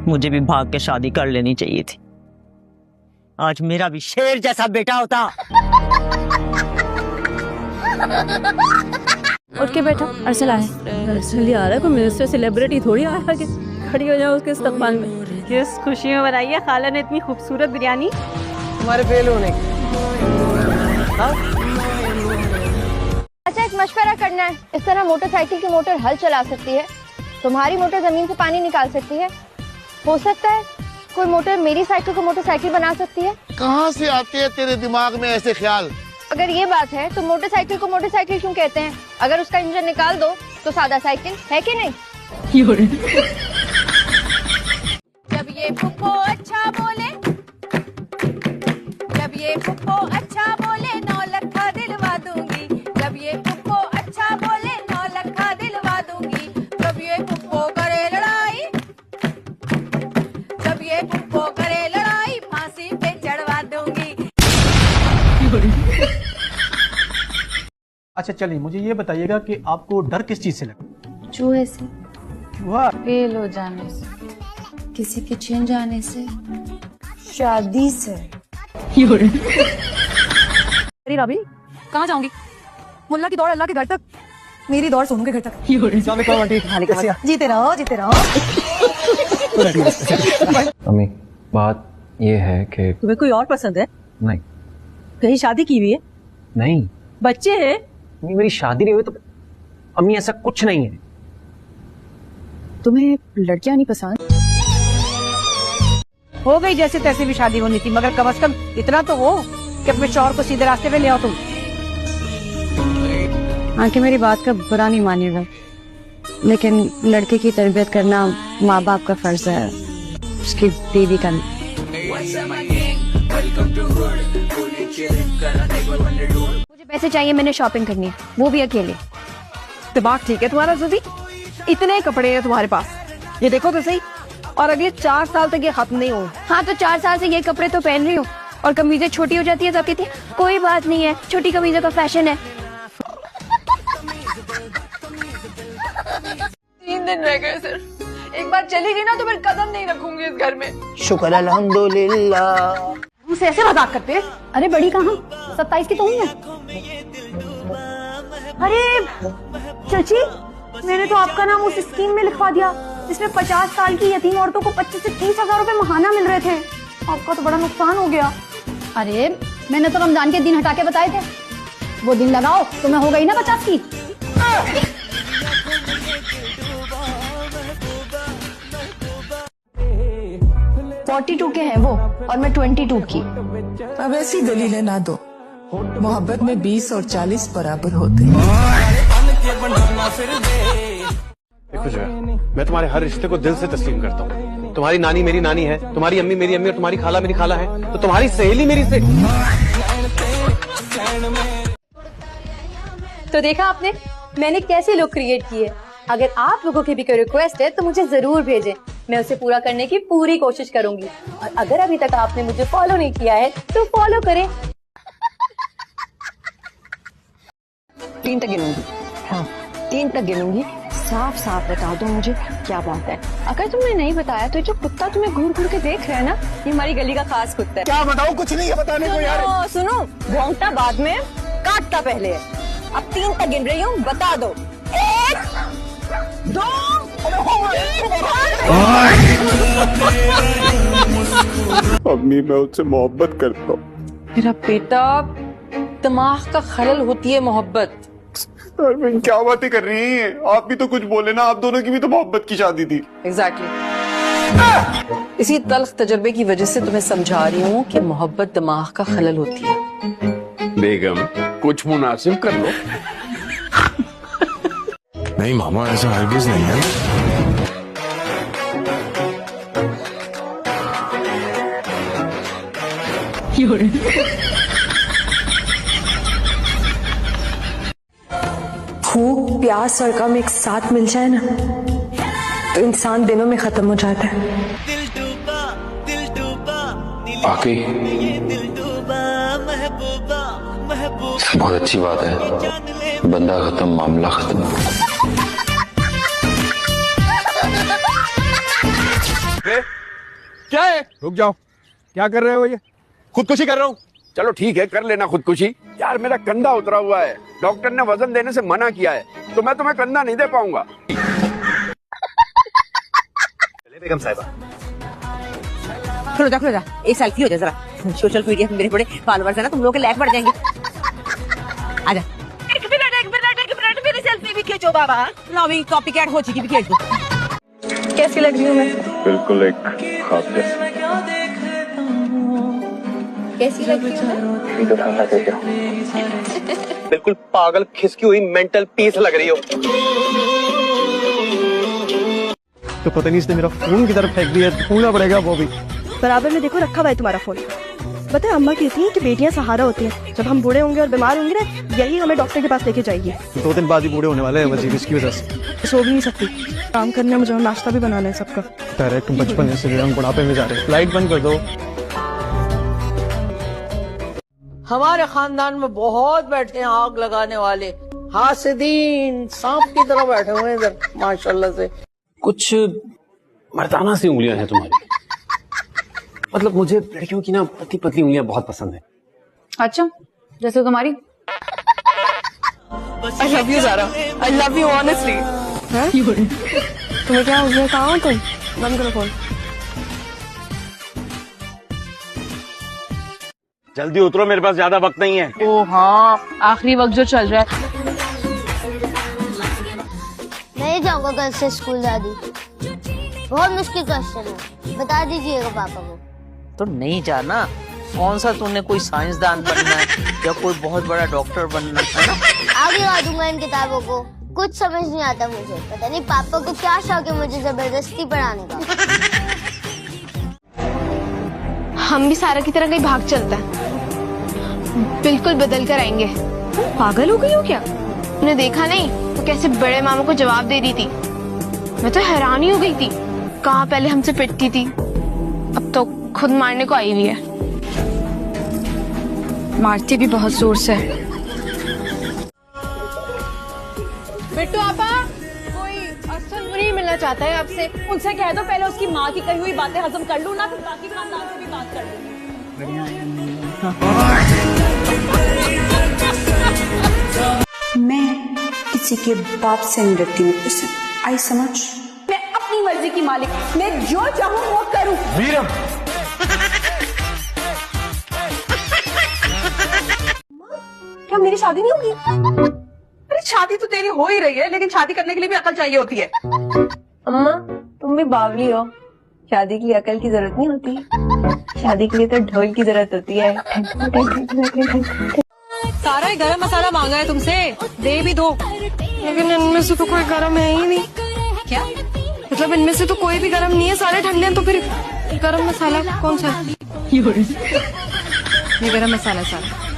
मुझे भी भाग के शादी कर लेनी चाहिए थी। आज मेरा भी शेर जैसा बेटा होता। उठ के बैठो, अरसल आए। अरसल आ रहा है, कोई मिनिस्टर सेलिब्रिटी थोड़ी आ रहा है कि खड़ी हो जाओ उसके इस्तकबाल में। किस खुशी में बनाई है खाला ने इतनी खूबसूरत बिरयानी। तुम्हारे फेल होने अच्छा, एक मशवरा करना है। इस तरह मोटरसाइकिल की मोटर हल चला सकती है, तुम्हारी मोटर जमीन से पानी निकाल सकती है। हो सकता है कोई मोटर मेरी साइकिल को मोटरसाइकिल बना सकती है। कहाँ से आते हैं तेरे दिमाग में ऐसे ख्याल? अगर ये बात है तो मोटरसाइकिल को मोटरसाइकिल क्यों कहते हैं? अगर उसका इंजन निकाल दो तो सादा साइकिल है कि नहीं? जब ये फुप्पो अच्छा बोले, जब ये फुप्पो अच्छा बोले 9 लखा दिलवा दूंगी। जब ये फुप्पो अच्छा बोले 9 लखा दिलवा दूंगी। जब ये फुप्पो करे लड़ाई, जब ये फुप्पो करे लड़ाई फांसी पे चढ़वा दूंगी। अच्छा चलिए, मुझे ये बताइएगा कि आपको डर किस चीज से लगा? चूहे से, वाह, फेल हो जाने से, किसी के छिन जाने से, शादी से। राबी कहाँ जाऊंगी? मुल्ला की दौड़ अल्लाह के घर तक, मेरी दौड़ सोनू के घर तक। जीते रहो, जीते रहो। अम्मी, बात ये है कि तुम्हें कोई और पसंद है? नहीं। कहीं शादी की हुई है? नहीं, बच्चे हैं? नहीं, मेरी शादी नहीं हुई तो अम्मी ऐसा कुछ नहीं है। तुम्हें लड़कियां नहीं पसंद? हो गई जैसे तैसे भी शादी होनी थी, मगर कम से कम इतना तो हो कि अपने शौहर को सीधे रास्ते पे ले आओ तुम। आंखें मेरी बात का बुरा नहीं मानिएगा, लेकिन लड़के की तरबियत करना माँ बाप का फर्ज है, उसकी बीवी का नहीं। मुझे पैसे चाहिए, मैंने शॉपिंग करनी है, वो भी अकेले। दिमाग ठीक है तुम्हारा ज़ुबी? इतने कपड़े हैं तुम्हारे पास, ये देखो तो सही। और अगले 4 साल तक ये खत्म नहीं हो। हाँ तो 4 साल से ये कपड़े तो पहन रही हूँ और कमीजें छोटी हो जाती है तो कहती है कोई बात नहीं है, छोटी कमीजों का फैशन है। 3 दिन रह गए सिर्फ। एक बार चली गई ना तो फिर कदम नहीं रखूंगी इस घर में। शुक्र अल्हम्दुलिल्लाह। तुमसे ऐसे मजाक करते हैं? अरे बड़ी कहाँ, 27 की तो हुई है। अरे चाची, मैंने तो आपका नाम उस स्कीम में लिखवा दिया जिसमें 50 साल की यतीम औरतों को 25 से 30 हजार रुपए महाना मिल रहे थे। आपका तो बड़ा नुकसान हो गया। अरे मैंने तो रमजान के दिन हटा के बताए थे, वो दिन लगाओ तुम्हें हो गई ना 50 की। 42 के हैं वो और मैं 22 की। अब ऐसी दलीलें ना दो, मोहब्बत में 20 और 40 बराबर होते हैं। देखो जो है, मैं तुम्हारे हर रिश्ते को दिल से तस्लीम करता हूँ। तुम्हारी नानी मेरी नानी है, तुम्हारी अम्मी मेरी अम्मी और तुम्हारी खाला मेरी खाला है, तो तुम्हारी सहेली मेरी से। तो देखा आपने मैंने कैसे लुक क्रिएट की है। अगर आप लोगों की भी कोई रिक्वेस्ट है तो मुझे जरूर भेजें, मैं उसे पूरा करने की पूरी कोशिश करूंगी। और अगर अभी तक आपने मुझे फॉलो नहीं किया है तो फॉलो करें। 3 तक गिनूंगी। हाँ 3 तक गिनूंगी। साफ साफ बता दो मुझे क्या बात है। अगर तुमने नहीं बताया तो जो कुत्ता तुम्हें घूर घूर के देख रहा है ना, ये हमारी गली का खास कुत्ता है। क्या बताऊँ, कुछ नहीं है बताने को यार। सुनो, भौंकता बाद में, काटता पहले है। अब 3 तक गिन रही हूँ, बता दो। 1 2 अम्मी मैं उससे मोहब्बत करता हूँ। मेरा बेटा, दिमाग का खलल होती है मोहब्बत। क्या बातें कर रही हैं आप? भी तो कुछ बोले ना, आप दोनों की भी तो मोहब्बत की शादी थी। एग्जैक्टली। इसी तल्ख तजर्बे की वजह से तुम्हें समझा रही हूँ कि मोहब्बत दिमाग का खलल होती है। बेगम कुछ मुनासिब कर लो। नहीं मामा, ऐसा हरगिज नहीं है। भूख प्यास और गम एक साथ मिल जाए ना तो इंसान दिनों में खत्म हो जाता है। बाकी बहुत अच्छी बात है, बंदा खत्म मामला खत्म। बे? क्या है? रुक जाओ, क्या कर रहे हो ये? खुदकुशी कर रहा हूँ। चलो ठीक है, कर लेना खुदकुशी। यार मेरा कंधा उतरा हुआ है, डॉक्टर ने वजन देने से मना किया है, तो मैं तुम्हें कंधा नहीं दे पाऊंगा। बेगम साहिबा, खुलो जा, एक सेल्फी हो जाए जरा। सोशल मीडिया पे मेरे बड़े फॉलोअर्स है ना, तुम लोग के लाइक बढ़ जाएंगे। आजा। एक मिनट मेरी सेल्फी भी खींचो बाबा। नवी कॉपी कैट हो चुकी, भी खींच दो। कैसी लग रही हूँ मैं? बिल्कुल एक ख्वाब जैसा। कैसी लग रही हूँ मैं? बिल्कुल पागल खिसकी हुई मेंटल पीस लग रही हो। तो पता नहीं इसने मेरा फोन की तरफ फेंक दिया, ढूंढना पड़ेगा वो भी। बराबर में देखो रखा हुआ है तुम्हारा फोन। पता है अम्मा कहती है कि बेटियां सहारा होती हैं, जब हम बूढ़े होंगे और बीमार होंगे ना, यही हमें डॉक्टर के पास लेके जाएगी। 2 दिन बाद ही बूढ़े होने वाले हैं वजीर, इसकी वजह से सो भी नहीं सकती, काम करने मुझे नाश्ता भी बनाना है सबका। डायरेक्ट बचपन से हम बुढ़ापे में जा रहे हैं। लाइट बंद कर दो। हमारे खानदान में बहुत बैठे हैं आग लगाने वाले, हासिदीन सांप की तरह बैठे हुए हैं इधर माशाल्लाह से। कुछ मर्दाना सी उंगलियां हैं तुम्हारी। मतलब मुझे लड़कियों की ना पतली पतली उंगलियां बहुत पसंद है। अच्छा, जैसे तुम्हारी। I love you Zaara, I love you honestly। तुम्हें क्या हो गया? कहाँ हो तुम? बंद करो फोन। जल्दी उतरो, मेरे पास ज्यादा वक्त नहीं है। ओ हाँ, आखिरी वक्त जो चल रहा है। नहीं जाऊंगा कल से स्कूल दादी, बहुत मुश्किल क्वेश्चन है, बता दीजिएगा पापा को। तो नहीं जाना, कौन सा तूने कोई साइंसदान बनना है या कोई बहुत बड़ा डॉक्टर बनना है ना? आगे ला दूंगा इन किताबों को, कुछ समझ नहीं आता मुझे। पता नहीं पापा को क्या शौक है मुझे जबरदस्ती पढ़ाने का। हम भी सारा की तरह कहीं भाग चलता है, बिल्कुल बदल कर आएंगे। पागल हो गई हो क्या? तुमने देखा नहीं तो कैसे बड़े मामा को जवाब दे रही थी? मैं तो हैरान ही हो गई थी। कहाँ पहले हमसे पिटती थी, अब तो खुद मारने को आई हुई है। मारती भी बहुत जोर से। बिट्टू आपा, कोई असल मुरी मिलना चाहता है आपसे। उनसे कह दो पहले उसकी माँ की कही हुई बातें हजम कर लूँ ना, फिर बाकी खानदान से भी बात कर लूँ। मैं किसी के बाप से नहीं डरती हूँ, आई समझ। मैं अपनी मर्जी की मालिक, मैं जो चाहूँ वो करूँ। वीरम, क्या मेरी शादी नहीं होगी? अरे शादी तो तेरी हो ही रही है, लेकिन शादी करने के लिए भी अकल चाहिए होती है। अम्मा तुम भी बावली हो, शादी के लिए अकल की जरूरत नहीं होती, शादी के लिए तो ढोल की जरूरत होती है। सारा गरम मसाला मांगा है तुमसे, दे भी दो। लेकिन इनमें से तो कोई गरम है ही नहीं। क्या मतलब इनमें से तो कोई भी गरम नहीं है, सारे ठंडे हैं। तो फिर गरम मसाला कौन सा है? ये गरम मसाला सारा।